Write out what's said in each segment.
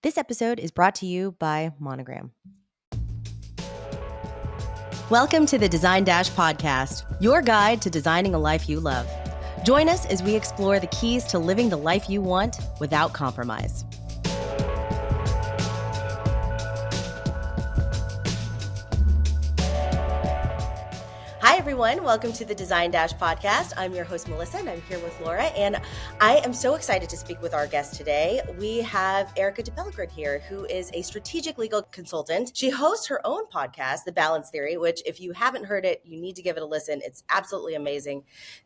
This episode is brought to you by Monogram. Welcome to the Design Dash podcast, your guide to designing a life you love. Join us as we explore the keys to living the life you want without compromise. Hi, everyone. Welcome to the Design Dash podcast. I'm your host, Melissa, and I'm here with Laura. And I am so excited to speak with our guest today. We have Erika De Pellegrin here, who is a strategic legal consultant. She hosts her own podcast, The Balance Theory, which if you haven't heard it, you need to give it a listen. It's absolutely amazing.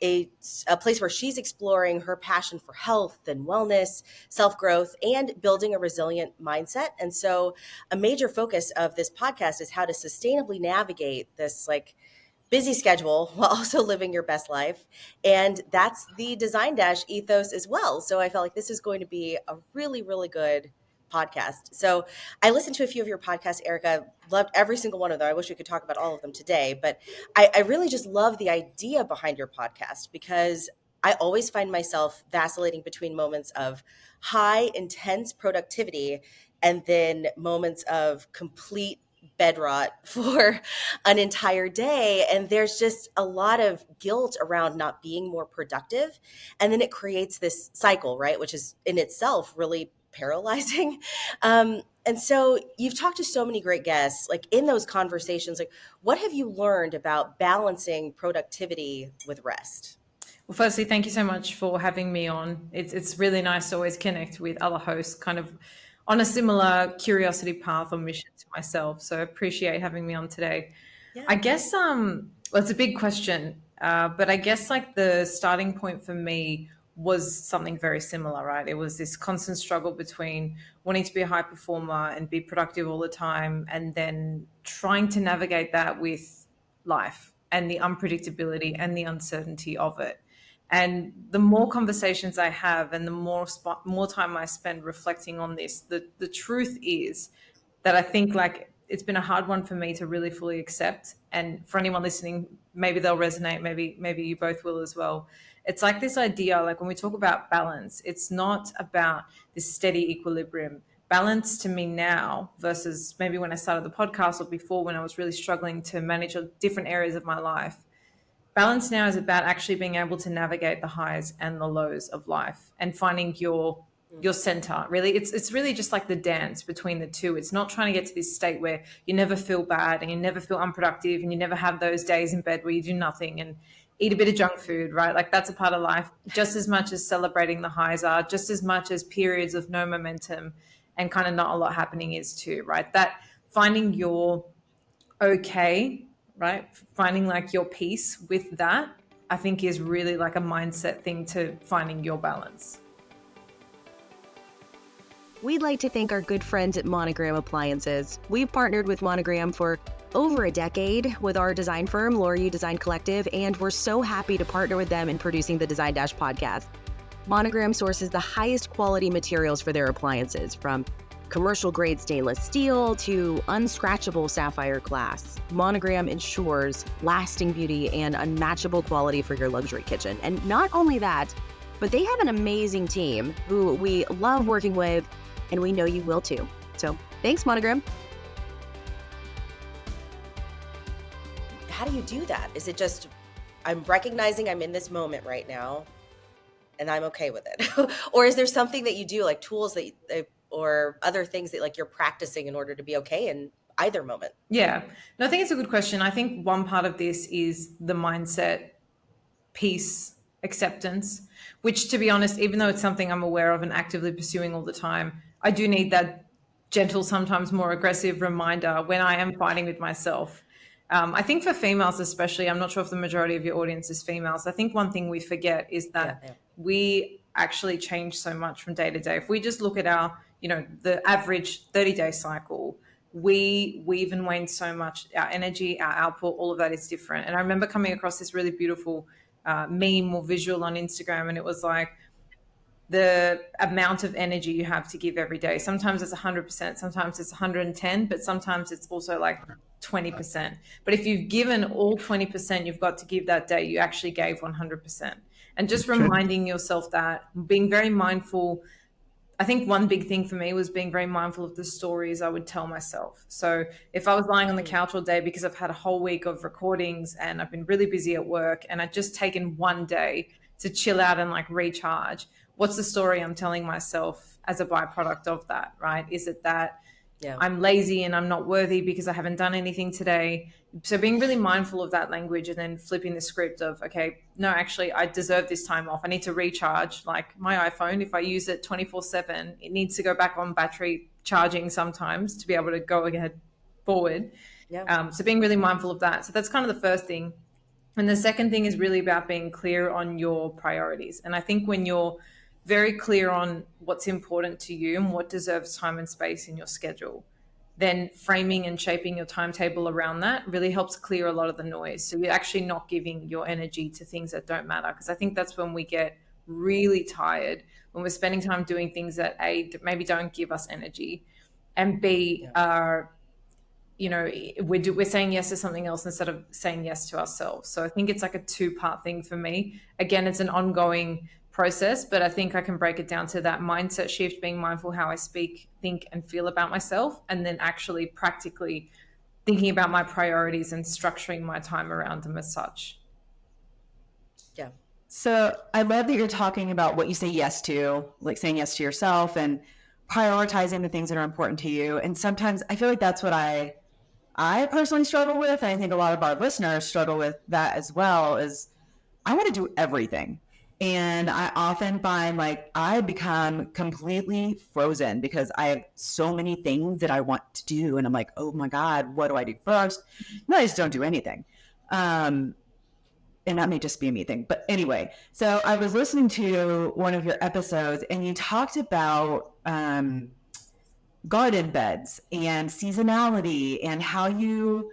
It's a place where she's exploring her passion for health and wellness, self-growth, and building a resilient mindset. And so a major focus of this podcast is how to sustainably navigate this busy schedule while also living your best life. And that's the Design Dash ethos as well. So I felt like this is going to be a really, really good podcast. So I listened to a few of your podcasts, Erika, loved every single one of them. I wish we could talk about all of them today, but I really just love the idea behind your podcast because I always find myself vacillating between moments of high, intense productivity and then moments of complete bed rot for an entire day. And there's just a lot of guilt around not being more productive. And then it creates this cycle, right? Which is in itself really paralyzing. And so you've talked to so many great guests, like in those conversations, like what have you learned about balancing productivity with rest? Well, firstly, thank you so much for having me on. It's really nice to always connect with other hosts kind of on a similar curiosity path or mission to myself. So I appreciate having me on today. Yeah. I guess well, it's a big question, but I guess like the starting point for me was something very similar, right? It was this constant struggle between wanting to be a high performer and be productive all the time, and then trying to navigate that with life and the unpredictability and the uncertainty of it. And the more conversations I have and the more time I spend reflecting on this, the truth is that I think like it's been a hard one for me to really fully accept. And for anyone listening, maybe they'll resonate, maybe you both will as well. It's like this idea, like when we talk about balance, it's not about this steady equilibrium. Balance to me now versus maybe when I started the podcast or before when I was really struggling to manage different areas of my life. Balance now is about actually being able to navigate the highs and the lows of life and finding your center. Really, it's really just like the dance between the two. It's not trying to get to this state where you never feel bad and you never feel unproductive and you never have those days in bed where you do nothing and eat a bit of junk food, right? Like that's a part of life, just as much as celebrating the highs are, just as much as periods of no momentum and kind of not a lot happening is too, right? That finding your okay, right? Finding like your peace with that, I think is really like a mindset thing to finding your balance. We'd like to thank our good friends at Monogram Appliances. We've partnered with Monogram for over a decade with our design firm, Laura Design Collective, and we're so happy to partner with them in producing the Design Dash podcast. Monogram sources the highest quality materials for their appliances, from commercial grade stainless steel to unscratchable sapphire glass. Monogram ensures lasting beauty and unmatchable quality for your luxury kitchen. And not only that, but they have an amazing team who we love working with, and we know you will too. So thanks, Monogram. How do you do that? Is it just, I'm recognizing I'm in this moment right now and I'm okay with it? Or is there something that you do, like tools that or other things that like you're practicing in order to be okay in either moment? Yeah, no, I think it's a good question. I think one part of this is the mindset, peace, acceptance, which to be honest, even though it's something I'm aware of and actively pursuing all the time, I do need that gentle, sometimes more aggressive reminder when I am fighting with myself. I think for females especially, I'm not sure if the majority of your audience is females, I think one thing we forget is that we actually change so much from day to day. If we just look at our, the average 30-day cycle, we weave and wane so much. Our energy, our output, all of that is different. And I remember coming across this really beautiful meme or visual on Instagram, and it was like the amount of energy you have to give every day. Sometimes it's 100%, sometimes it's 110, but sometimes it's also like 20%. But if you've given all 20% you've got to give that day, you actually gave 100%. And just reminding yourself that, being very mindful I think one big thing for me was being very mindful of the stories I would tell myself. So if I was lying on the Mm, couch all day because I've had a whole week of recordings and I've been really busy at work and I'd just taken one day to chill out and like recharge, what's the story I'm telling myself as a byproduct of that, right? Is it that yeah. I'm lazy and I'm not worthy because I haven't done anything today? So being really mindful of that language and then flipping the script of, okay, no, actually, I deserve this time off. I need to recharge. Like my iPhone, if I use it 24/7, it needs to go back on battery charging sometimes to be able to go ahead forward. Yeah. So being really mindful of that. So that's kind of the first thing. And the second thing is really about being clear on your priorities. And I think when you're very clear on what's important to you and what deserves time and space in your schedule, then framing and shaping your timetable around that really helps clear a lot of the noise. So you're actually not giving your energy to things that don't matter. Because I think that's when we get really tired, when we're spending time doing things that A, maybe don't give us energy, and B, Yeah. are, we're saying yes to something else instead of saying yes to ourselves. So I think it's like a two-part thing for me. Again, it's an ongoing process, but I think I can break it down to that mindset shift, being mindful how I speak, think, and feel about myself, and then actually practically thinking about my priorities and structuring my time around them as such. Yeah. So I love that you're talking about what you say yes to, like saying yes to yourself and prioritizing the things that are important to you. And sometimes I feel like that's what I personally struggle with. And I think a lot of our listeners struggle with that as well, is I want to do everything. And I often find like I become completely frozen because I have so many things that I want to do. And I'm like, oh my God, what do I do first? And I just don't do anything. And that may just be a me thing. But anyway, so I was listening to one of your episodes and you talked about garden beds and seasonality and how you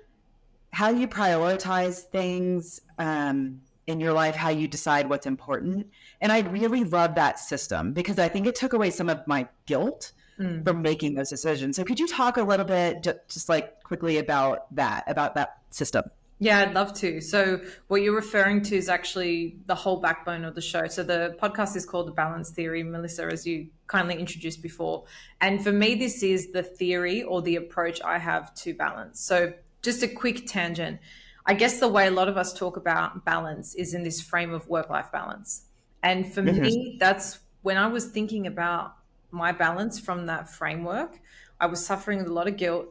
prioritize things in your life, how you decide what's important. And I really love that system because I think it took away some of my guilt from making those decisions. So could you talk a little bit just like quickly about that system? Yeah, I'd love to. So, what you're referring to is actually the whole backbone of the show. So, the podcast is called The Balance Theory, Melissa, as you kindly introduced before. And for me, this is the theory or the approach I have to balance. So, just a quick tangent. I guess the way a lot of us talk about balance is in this frame of work life balance. And for me, that's when I was thinking about my balance from that framework, I was suffering with a lot of guilt,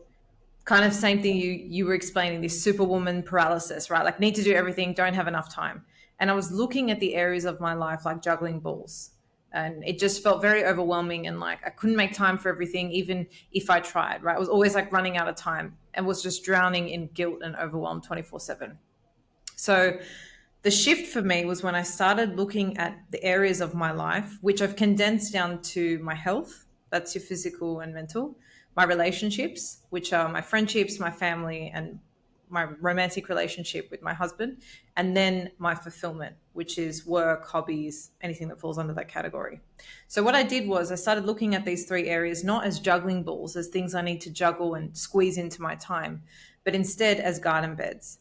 kind of same thing you were explaining, this superwoman paralysis, right? Like need to do everything, don't have enough time. And I was looking at the areas of my life like juggling balls. And it just felt very overwhelming and like I couldn't make time for everything, even if I tried, right? I was always like running out of time and was just drowning in guilt and overwhelm 24/7. So the shift for me was when I started looking at the areas of my life, which I've condensed down to my health, that's your physical and mental, my relationships, which are my friendships, my family, and my romantic relationship with my husband, and then my fulfillment, which is work, hobbies, anything that falls under that category. So, what I did was I started looking at these three areas not as juggling balls, as things I need to juggle and squeeze into my time, but instead as garden beds.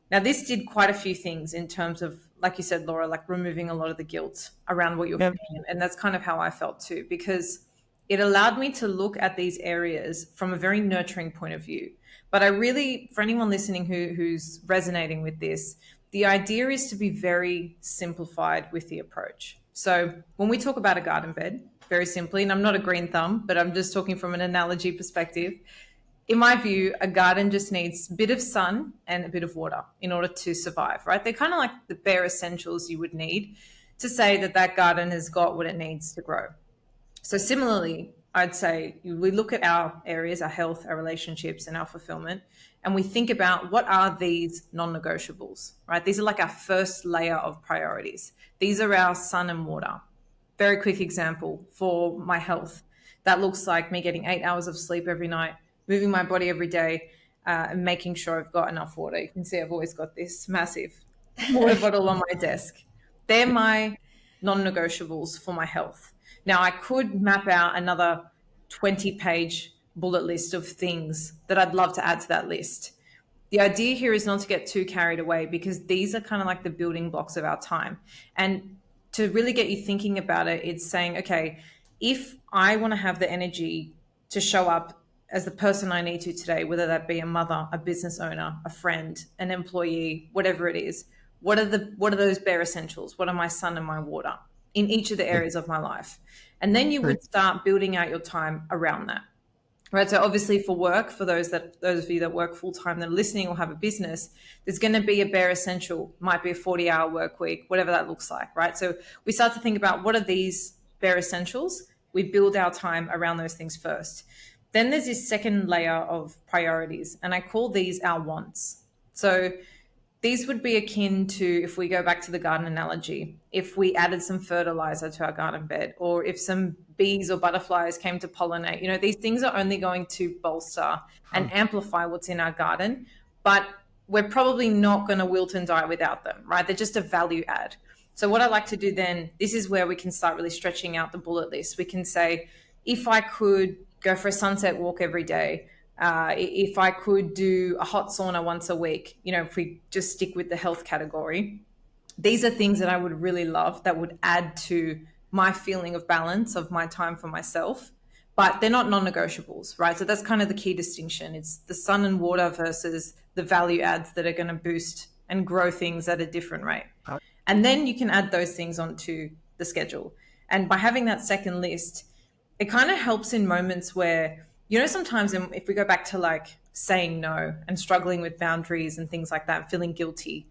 Now, this did quite a few things in terms of, like you said, Laura, like removing a lot of the guilt around what you're Yep. feeling. And that's kind of how I felt too, because it allowed me to look at these areas from a very nurturing point of view. But I really, for anyone listening who's resonating with this, the idea is to be very simplified with the approach. So when we talk about a garden bed, very simply, and I'm not a green thumb, but I'm just talking from an analogy perspective, in my view, a garden just needs a bit of sun and a bit of water in order to survive, right? They're kind of like the bare essentials you would need to say that that garden has got what it needs to grow. So similarly, I'd say we look at our areas, our health, our relationships, and our fulfillment, and we think about what are these non-negotiables, right? These are like our first layer of priorities. These are our sun and water. Very quick example for my health. That looks like me getting 8 hours of sleep every night, moving my body every day, and making sure I've got enough water. You can see I've always got this massive water bottle on my desk. They're my non-negotiables for my health. Now, I could map out another 20-page bullet list of things that I'd love to add to that list. The idea here is not to get too carried away because these are kind of like the building blocks of our time. And to really get you thinking about it, it's saying, okay, if I want to have the energy to show up as the person I need to today, whether that be a mother, a business owner, a friend, an employee, whatever it is, what are those bare essentials? What are my sun and my water in each of the areas of my life? And then you would start building out your time around that. Right. So obviously for work, for those of you that work full time that are listening or have a business, there's going to be a bare essential, might be a 40-hour work week, whatever that looks like. Right. So we start to think about what are these bare essentials. We build our time around those things first. Then there's this second layer of priorities, and I call these our wants. So these would be akin to, if we go back to the garden analogy, if we added some fertilizer to our garden bed, or if some bees or butterflies came to pollinate, these things are only going to bolster and amplify what's in our garden, but we're probably not going to wilt and die without them, right? They're just a value add. So what I like to do then, this is where we can start really stretching out the bullet list. We can say, if I could go for a sunset walk every day, if I could do a hot sauna once a week, if we just stick with the health category, these are things that I would really love that would add to my feeling of balance of my time for myself, but they're not non-negotiables, right? So that's kind of the key distinction. It's the sun and water versus the value adds that are going to boost and grow things at a different rate. And then you can add those things onto the schedule. And by having that second list, it kind of helps in moments where, sometimes if we go back to like saying no and struggling with boundaries and things like that, feeling guilty,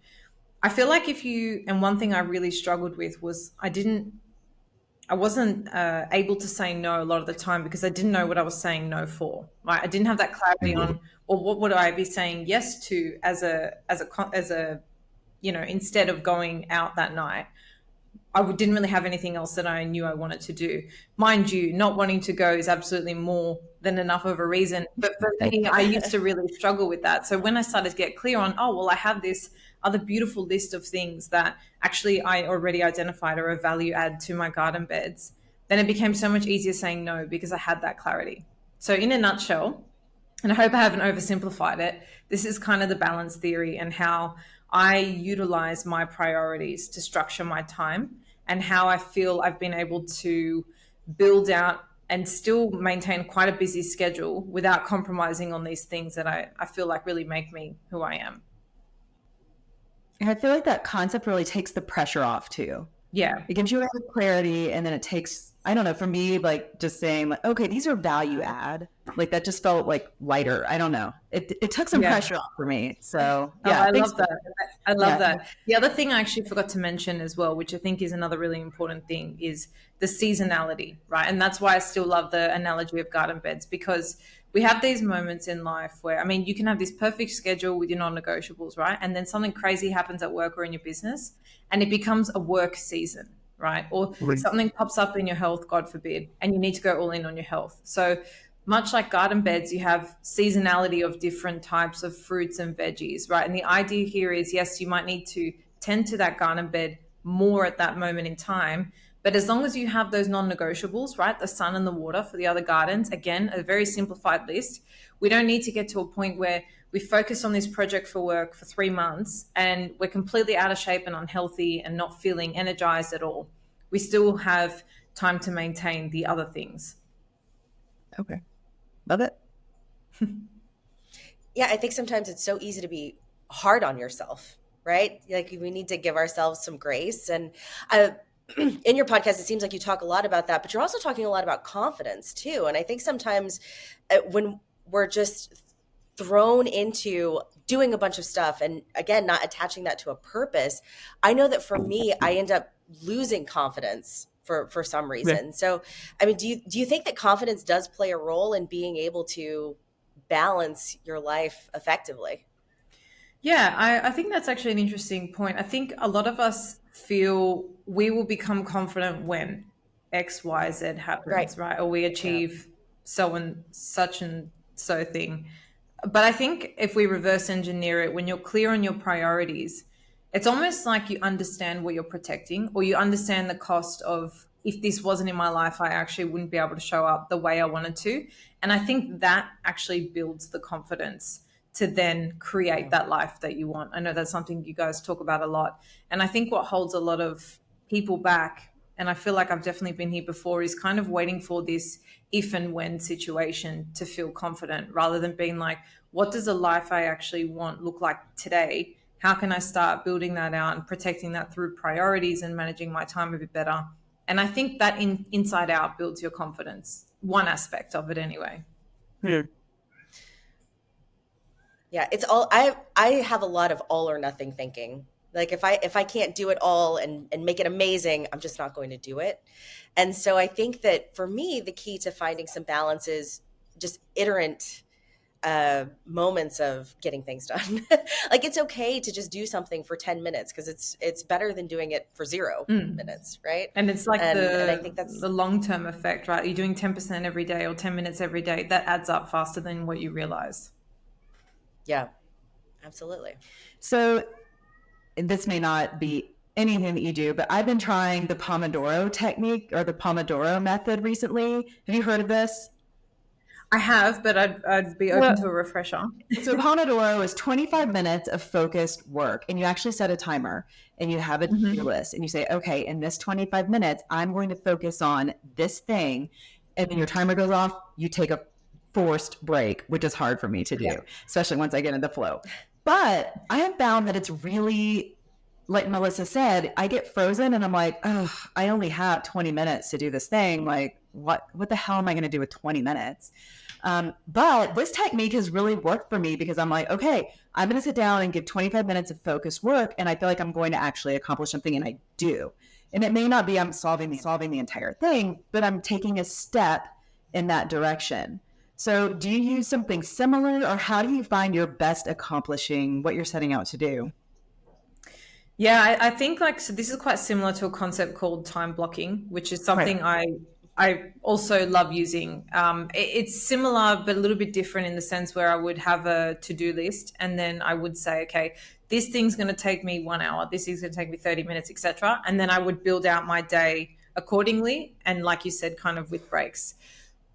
I feel like and one thing I really struggled with was I wasn't able to say no a lot of the time because I didn't know what I was saying no for, right? I didn't have that clarity on, or what would I be saying yes to as a instead of going out that night. I didn't really have anything else that I knew I wanted to do. Mind you, not wanting to go is absolutely more than enough of a reason. But for me, I used to really struggle with that. So when I started to get clear on, I have this other beautiful list of things that actually I already identified are a value add to my garden beds, then it became so much easier saying no because I had that clarity. So in a nutshell, and I hope I haven't oversimplified it, this is kind of the balance theory and how I utilize my priorities to structure my time and how I feel I've been able to build out and still maintain quite a busy schedule without compromising on these things that I feel like really make me who I am. And I feel like that concept really takes the pressure off too. Yeah. It gives you a clarity, and then it takes, I don't know, for me, like just saying like, okay, these are value add. Like that just felt like lighter. I don't know. It took some pressure off for me. So yeah. I love that. I love that. The other thing I actually forgot to mention as well, which I think is another really important thing, is the seasonality, right? And that's why I still love the analogy of garden beds, because we have these moments in life where, you can have this perfect schedule with your non-negotiables, right? And then something crazy happens at work or in your business and it becomes a work season, right? Or something pops up in your health, God forbid, and you need to go all in on your health. So much like garden beds, you have seasonality of different types of fruits and veggies, right? And the idea here is, yes, you might need to tend to that garden bed more at that moment in time, but as long as you have those non-negotiables, right, the sun and the water for the other gardens, again, a very simplified list, we don't need to get to a point where we focus on this project for work for 3 months and we're completely out of shape and unhealthy and not feeling energized at all. We still have time to maintain the other things. Okay. Love it. Yeah, I think sometimes it's so easy to be hard on yourself, right? Like we need to give ourselves some grace. And in your podcast, it seems like you talk a lot about that, but you're also talking a lot about confidence too. And I think sometimes when we're just thrown into doing a bunch of stuff and again, not attaching that to a purpose, I know that for me, I end up losing confidence for some reason. Yeah. So, do you think that confidence does play a role in being able to balance your life effectively? Yeah, I think that's actually an interesting point. I think a lot of us feel we will become confident when X, Y, Z happens, right? Or we achieve so and such and so thing. But I think if we reverse engineer it, when you're clear on your priorities, it's almost like you understand what you're protecting, or you understand the cost of, if this wasn't in my life, I actually wouldn't be able to show up the way I wanted to. And I think that actually builds the confidence to then create that life that you want. I know that's something you guys talk about a lot. And I think what holds a lot of people back, and I feel like I've definitely been here before, is kind of waiting for this if and when situation to feel confident, rather than being like, what does a life I actually want look like today? How can I start building that out and protecting that through priorities and managing my time a bit better? And I think that inside out builds your confidence, one aspect of it anyway. Yeah, it's all I have a lot of all or nothing thinking. Like if I can't do it all and make it amazing, I'm just not going to do it. And so I think that for me, the key to finding some balance is just iterant moments of getting things done. Like it's okay to just do something for 10 minutes because it's better than doing it for 0 minutes, right? And it's like and I think that's the long-term effect, right? You're doing 10% every day or 10 minutes every day. That adds up faster than what you realize. yeah, absolutely. So this may not be anything that you do, but I've been trying the Pomodoro technique or the Pomodoro method recently. Have you heard of this? I have, but I'd be open to a refresher. So Pomodoro is 25 minutes of focused work, and you actually set a timer and you have a to-do list and you say, okay, in this 25 minutes, I'm going to focus on this thing. And then your timer goes off, you take a forced break, which is hard for me to do, especially once I get in the flow. But I have found that it's really, like Melissa said, I get frozen and I'm like, oh, I only have 20 minutes to do this thing. Like, what the hell am I going to do with 20 minutes? But this technique has really worked for me because I'm like, okay, I'm going to sit down and give 25 minutes of focused work. And I feel like I'm going to actually accomplish something, and I do. And it may not be I'm solving the entire thing, but I'm taking a step in that direction. So do you use something similar, or how do you find your best accomplishing what you're setting out to do? Yeah, I think so this is quite similar to a concept called time blocking, which is something I also love using. It's similar, but a little bit different in the sense where I would have a to-do list, and then I would say, okay, this thing's going to take me 1 hour, this is going to take me 30 minutes, etc. And then I would build out my day accordingly. And like you said, kind of with breaks.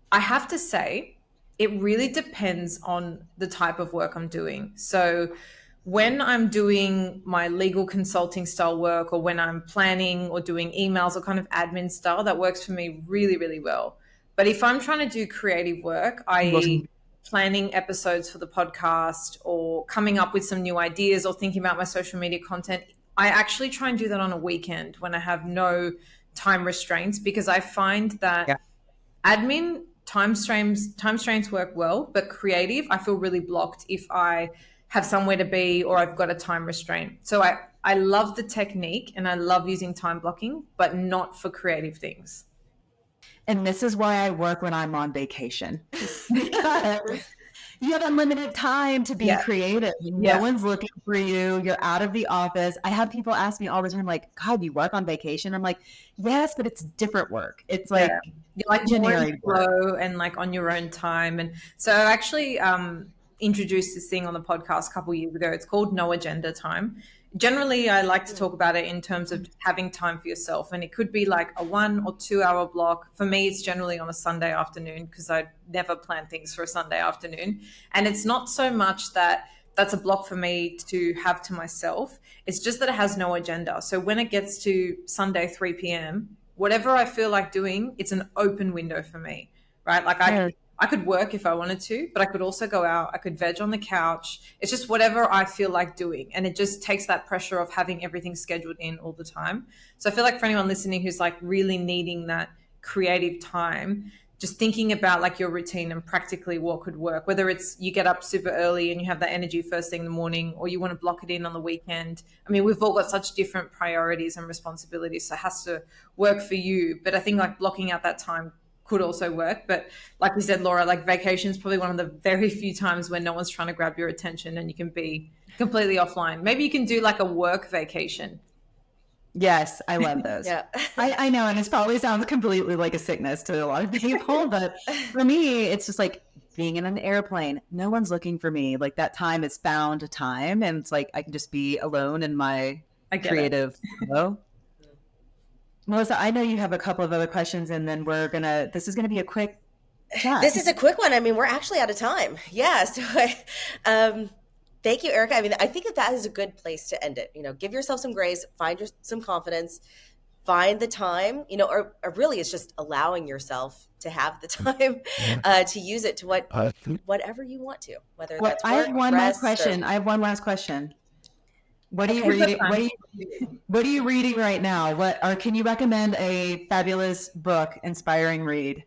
I have to say, it really depends on the type of work I'm doing. So when I'm doing my legal consulting style work, or when I'm planning or doing emails or kind of admin style, that works for me really, really well. But if I'm trying to do creative work, i.e. planning episodes for the podcast or coming up with some new ideas or thinking about my social media content, I actually try and do that on a weekend when I have no time restraints, because I find that admin time strains work well, but creative, I feel really blocked if I have somewhere to be or I've got a time restraint. So I love the technique and I love using time blocking, but not for creative things. And this is why I work when I'm on vacation. Because you have unlimited time to be creative. No one's looking for you. You're out of the office. I have people ask me all the time, like, God, you work on vacation? I'm like, yes, but it's different work. It's like, you're like generic flow and like on your own time. And so I actually introduced this thing on the podcast a couple of years ago. It's called No Agenda Time. Generally, I like to talk about it in terms of having time for yourself. And it could be like a 1 or 2 hour block. For me, it's generally on a Sunday afternoon because I never plan things for a Sunday afternoon. And it's not so much that that's a block for me to have to myself. It's just that it has no agenda. So when it gets to Sunday, 3 p.m., whatever I feel like doing, it's an open window for me, right? Like I could work if I wanted to, but I could also go out. I could veg on the couch. It's just whatever I feel like doing. And it just takes that pressure of having everything scheduled in all the time. So I feel like for anyone listening who's like really needing that creative time, just thinking about like your routine and practically what could work, whether it's you get up super early and you have that energy first thing in the morning, or you want to block it in on the weekend. I mean, we've all got such different priorities and responsibilities, so it has to work for you. But I think like blocking out that time could also work. But like you said, Laura, like vacation is probably one of the very few times when no one's trying to grab your attention and you can be completely offline. Maybe you can do like a work vacation. Yes, I love those. I know, and it probably sounds completely like a sickness to a lot of people, but for me, it's just like being in an airplane. No one's looking for me. Like that time is found time, and it's like I can just be alone in my creative flow. Melissa, I know you have a couple of other questions, and then this is gonna be a quick chat. This is a quick one. I mean, we're actually out of time. Yeah. So thank you, Erika. I mean, I think that is a good place to end it. You know, give yourself some grace, find some confidence, find the time, or really it's just allowing yourself to have the time to use it to whatever you want to, whether Well, that's I work, have one last rest, question. or I have one last question. What are you Okay. reading? What are you reading right now? Can you recommend a fabulous book, inspiring read?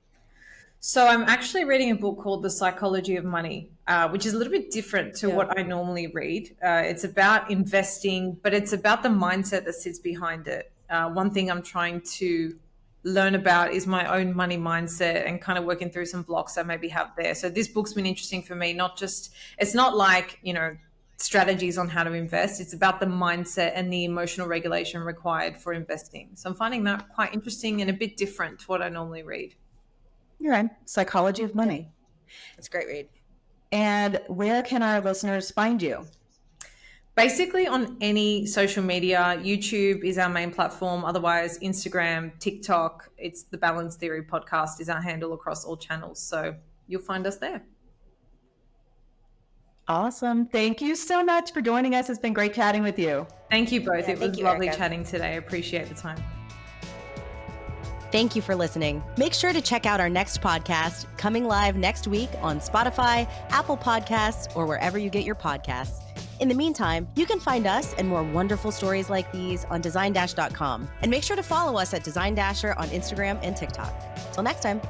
So I'm actually reading a book called The Psychology of Money, which is a little bit different to what I normally read. It's about investing, but it's about the mindset that sits behind it. One thing I'm trying to learn about is my own money mindset and kind of working through some blocks I maybe have there. So this book's been interesting for me, it's not like, strategies on how to invest. It's about the mindset and the emotional regulation required for investing. So I'm finding that quite interesting and a bit different to what I normally read. You're right. Psychology of Money. It's a great read. And where can our listeners find you? Basically on any social media. YouTube is our main platform. Otherwise, Instagram, TikTok, it's the Balance Theory podcast is our handle across all channels. So you'll find us there. Awesome. Thank you so much for joining us. It's been great chatting with you. Thank you both. Yeah, it was thank you, lovely Erika. chatting today. I appreciate the time. Thank you for listening. Make sure to check out our next podcast, coming live next week on Spotify, Apple Podcasts, or wherever you get your podcasts. In the meantime, you can find us and more wonderful stories like these on designdash.com. And make sure to follow us at Design Dasher on Instagram and TikTok. Till next time.